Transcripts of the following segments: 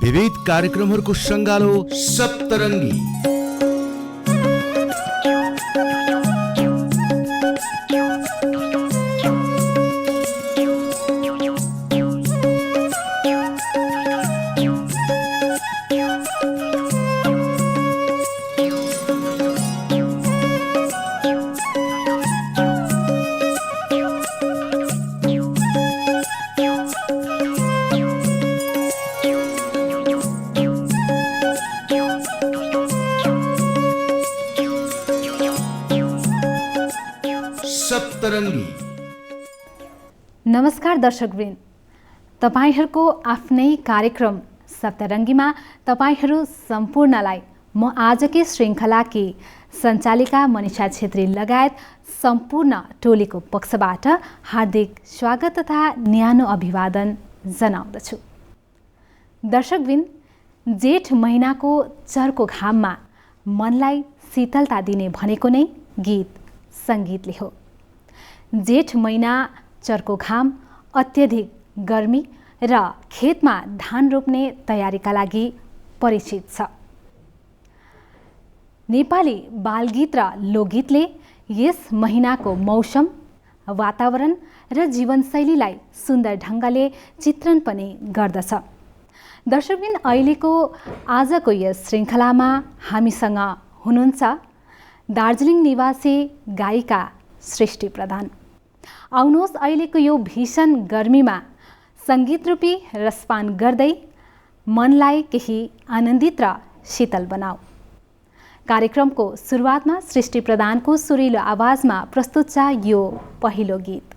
विविध कार्यक्रमहरूको सङ्गालो सप्तरङ्गी। सप्तरङ्गी। नमस्कार दर्शकवृन्द, तपाईहरूको आफ्नै कार्यक्रम सप्तरङ्गीमा तपाईहरू सम्पूर्णलाई म आजकै श्रृङ्खलाकी सञ्चालिका मनिषा छेत्री लगायत सम्पूर्ण टोलीको पक्षबाट हार्दिक स्वागत तथा न्यानो अभिवादन जनाउँदछु। दर्शकवृन्द, जेठ महिनाको चर्को घाममा मनलाई शीतलता दिने भनेको नै गीत सङ्गीतले हो। जेठ महिना चर्को घाम, अत्यधिक गर्मी र खेतमा धान रोप्ने तयारीका लागि परिचित छ। नेपाली बालगीत र लोकगीतले यस महिनाको मौसम, वातावरण र जीवनशैलीलाई सुन्दर ढङ्गले चित्रण पनि गर्दछ। दर्शकबिन, अहिलेको आजको यस श्रृङ्खलामा हामीसँग हुनुहुन्छ दार्जिलिङ निवासी गायिका सृष्टि प्रधान। आउनुहोस् अहिलेको यो भीषण गर्मीमा सङ्गीतरूपी रसपान गर्दै मनलाई केही आनन्दित र शीतल बनाऊ। कार्यक्रमको सुरुवातमा सृष्टि प्रधानको सुरिलो आवाजमा प्रस्तुत छ यो पहिलो गीत।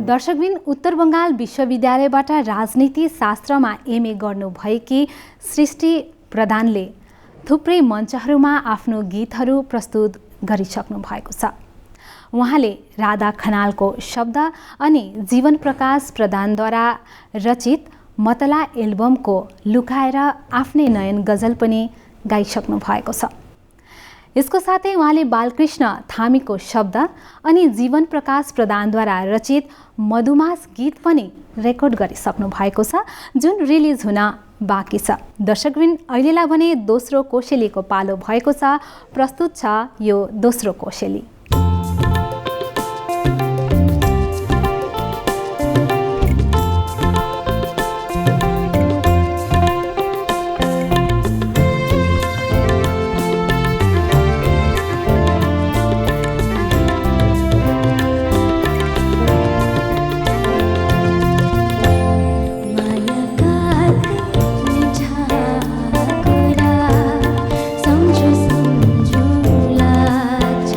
दर्शकबिन उत्तर बङ्गाल विश्वविद्यालयबाट राजनीति शास्त्रमा एमए गर्नुभएकी सृष्टि प्रधानले थुप्रै मञ्चहरूमा आफ्नो गीतहरू प्रस्तुत गरिसक्नु भएको छ। उहाँले राधा खनालको शब्द अनि जीवन प्रकाश प्रधानद्वारा रचित मतला एल्बमको लुकाएर आफ्नै नयन गजल पनि गाइसक्नु भएको छ। यसको साथै उहाँले बालकृष्ण थामीको शब्द अनि जीवन प्रकाश प्रधानद्वारा रचित मधुमास गीत पनि रेकर्ड गरिसक्नु भएको छ, जुन रिलिज हुन बाँकी छ। दर्शकबिन अहिलेलाई भने दोस्रो कोसेलीको पालो भएको छ। प्रस्तुत छ यो दोस्रो कोसेली। सम्झुला छ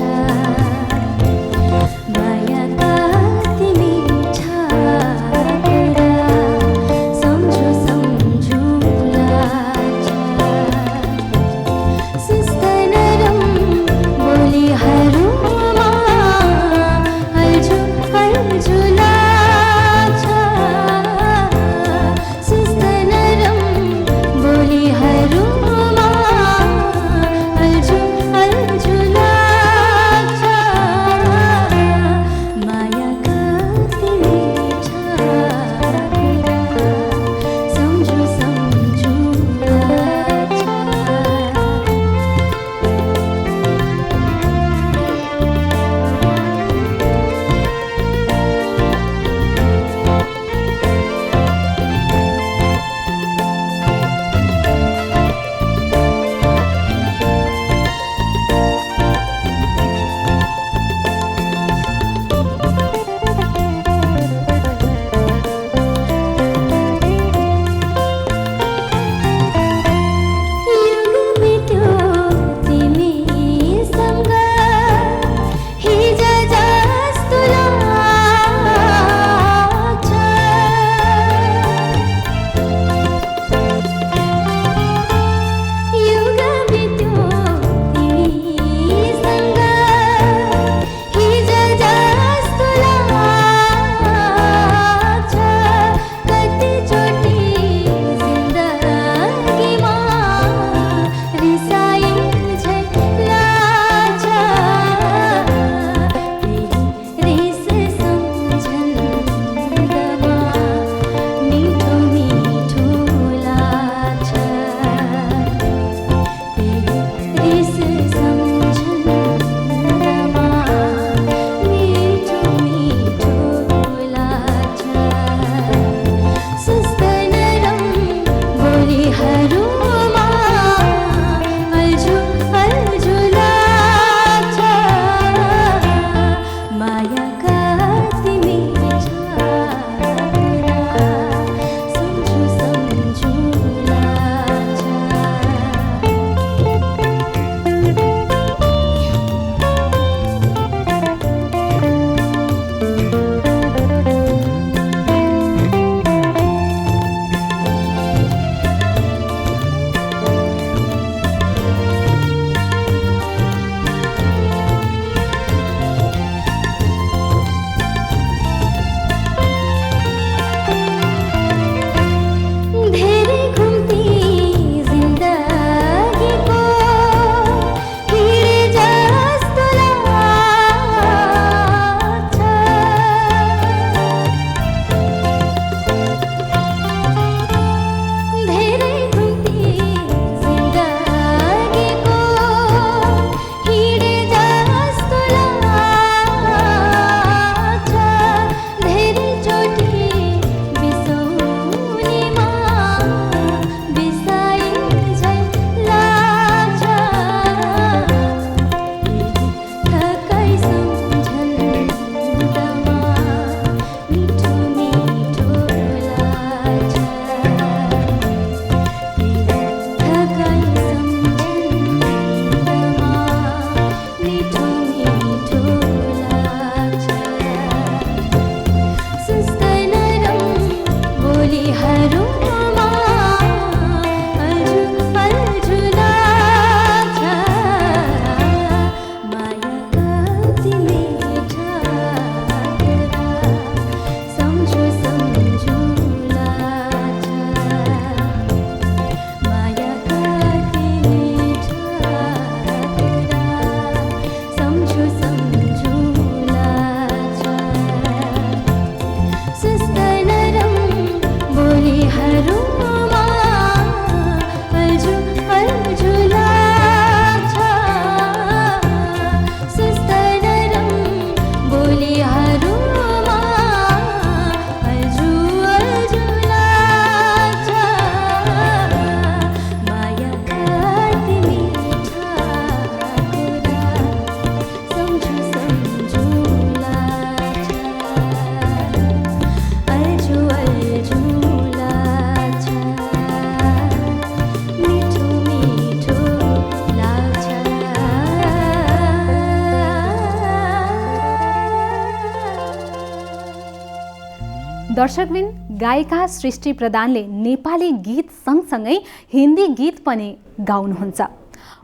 दर्शकबिन, गायिका सृष्टि प्रधानले नेपाली गीत सँगसँगै हिन्दी गीत पनि गाउनुहुन्छ।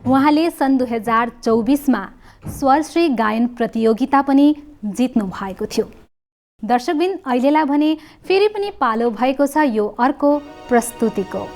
उहाँले सन् 2024मा स्वरश्री गायन प्रतियोगिता पनि जित्नु भएको थियो। दर्शकबिन, अहिलेलाई भने फेरि पनि पालो भएको छ यो अर्को प्रस्तुतिको।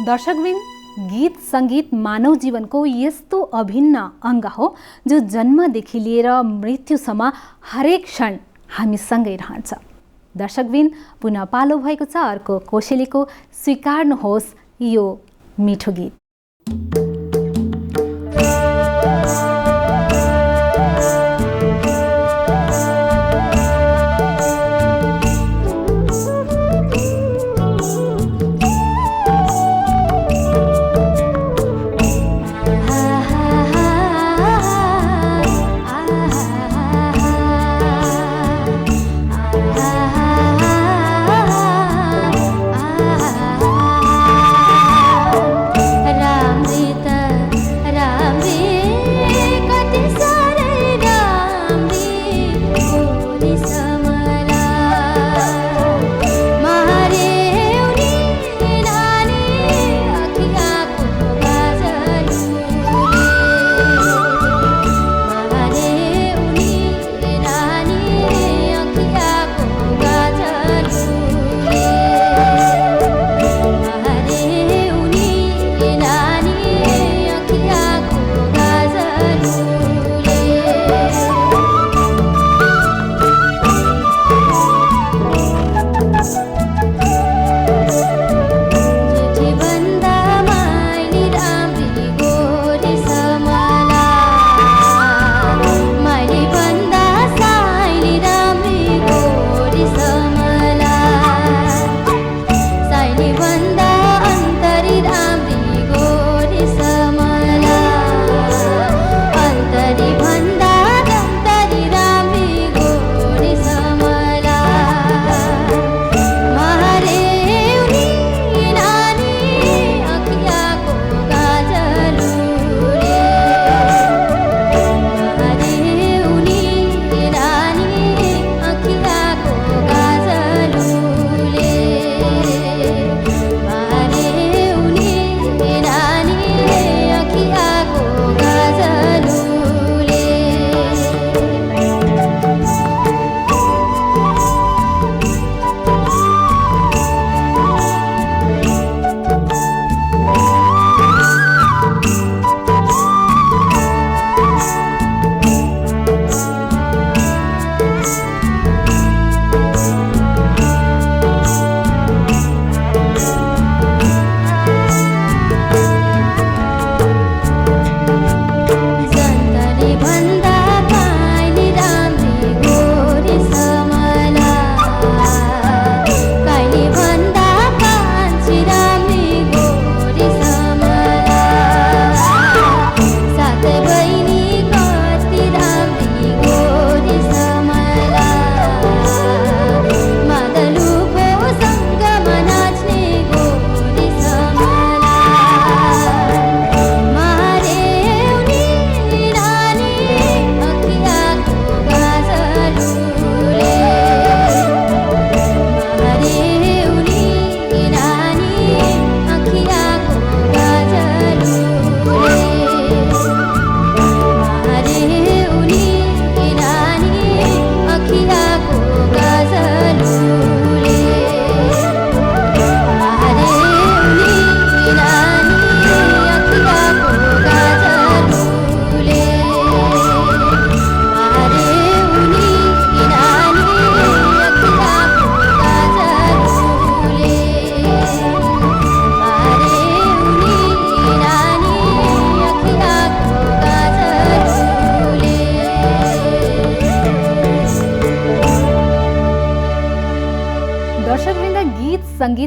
दर्शकबिन, गीत सङ्गीत मानव जीवनको यस्तो अभिन्न अङ्ग हो जो जन्मदेखि लिएर मृत्युसम्म हरेक क्षण हामीसँगै रहन्छ। दर्शकबिन, पुनः पालो भएको छ अर्को कोसेलीको। स्वीकार्नुहोस् यो मिठो गीत।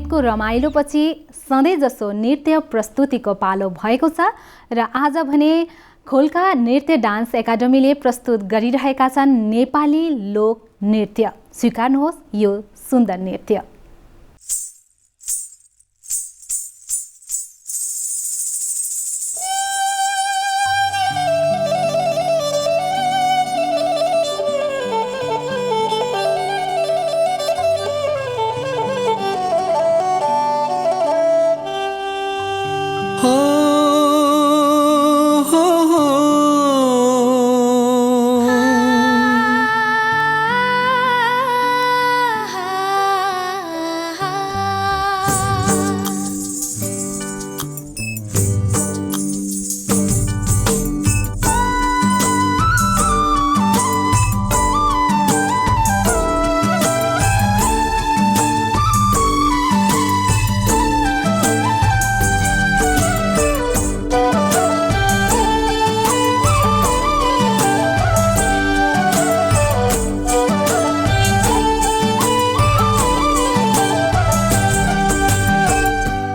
सङ्गीतको रमाइलोपछि सधैँ जसो नृत्य प्रस्तुतिको पालो भएको छ र आज भने खोल्का नृत्य डान्स एकाडेमीले प्रस्तुत गरिरहेका छन् नेपाली लोक नृत्य। स्वीकार्नुहोस् यो सुन्दर नृत्य।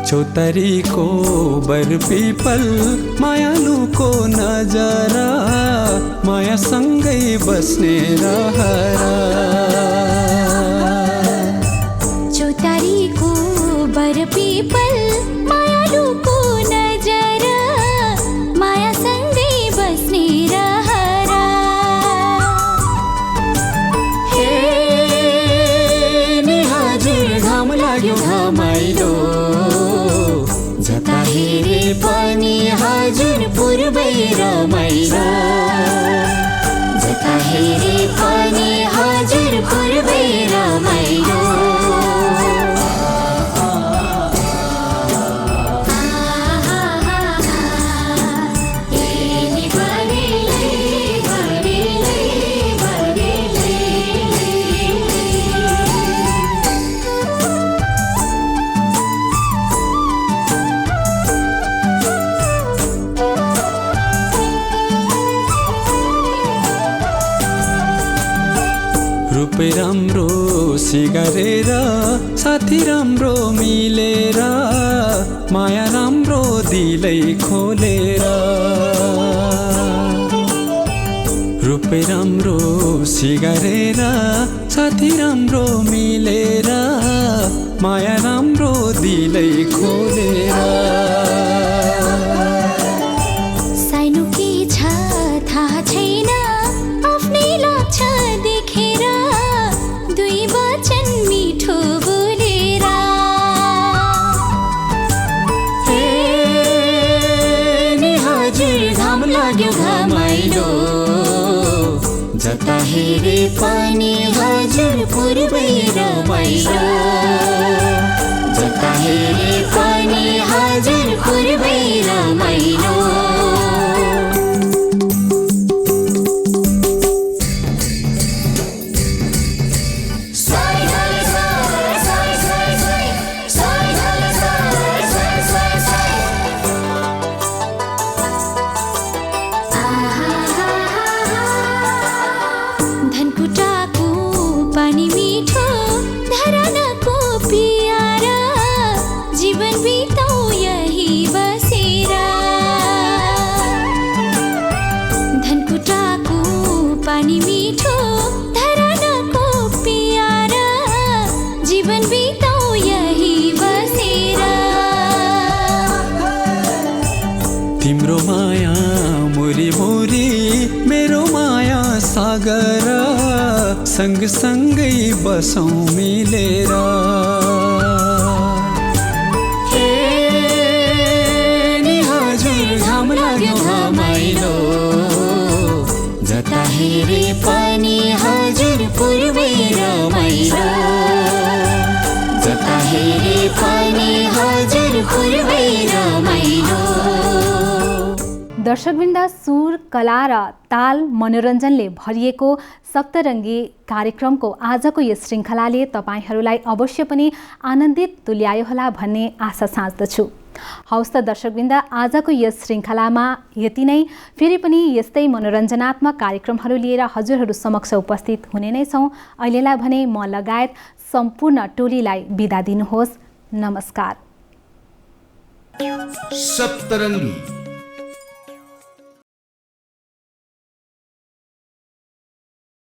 चौतारीको बरपीपल मायालुको नजरा मायासँगै बस्ने रहरा। चौतारीको बरपीपल मायालुको नजरा मायासँगै बस्ने रहरा। हे नि हजुर घाम लाग्यो घमाइलो जता हेरे पनि हजुर पूर्वै रमाइलो। जता हेरे पनि हजुर पूर्वै रमाइलो। रूपै राम्रो सिगारेर साथी राम्रो मिलेर माया राम्रो दिलै खोलेर। रूपै राम्रो सिगारेर साथी राम्रो मिलेर माया राम्रो दिलै खोलेर। साइनो के छ थाहा छैन आफ्नै लाग्छ देखेर दुई वचन मिठो बोलेर। हे नि हजुर घाम लाग्यो घमाइलो जता हेरे पनि हजुर पूर्वै रमाइलो। जता हेरे पनि हजुर पूर्वै रमाइलो। धनकुटाको पानी मिठो धरानको पियारा जीवन बिताऊ यही बसेर। धनकुटाको पानी मिठो धरानको पियारा जीवन बिताऊ यही बसेर। तिम्रो माया मुरी मुरी मेरो माया सागर सँगसँगै बसौँ मिलेर। हे नि हजुर घाम लाग्यो घमाइलो जता हेरे पनि हजुर पूर्वै रमाइलो। जता हेरे पनि हजुर पूर्वै रमाइलो। दर्शकवृन्द, सुर, कला र ताल मनोरञ्जनले भरिएको सप्तरङ्गी कार्यक्रमको आजको यस श्रृङ्खलाले तपाईहरूलाई अवश्य पनि आनन्दित तुल्यायो होला भन्ने आशा साँच्दछु। हवस् त दर्शकवृन्द, आजको यस श्रृङ्खलामा यति नै। फेरि पनि यस्तै मनोरञ्जनात्मक कार्यक्रमहरू लिएर हजुरहरू समक्ष उपस्थित हुने नै छौँ। अहिलेलाई भने म लगायत सम्पूर्ण टोलीलाई बिदा दिनुहोस्। नमस्कार। सप्तरङ्गी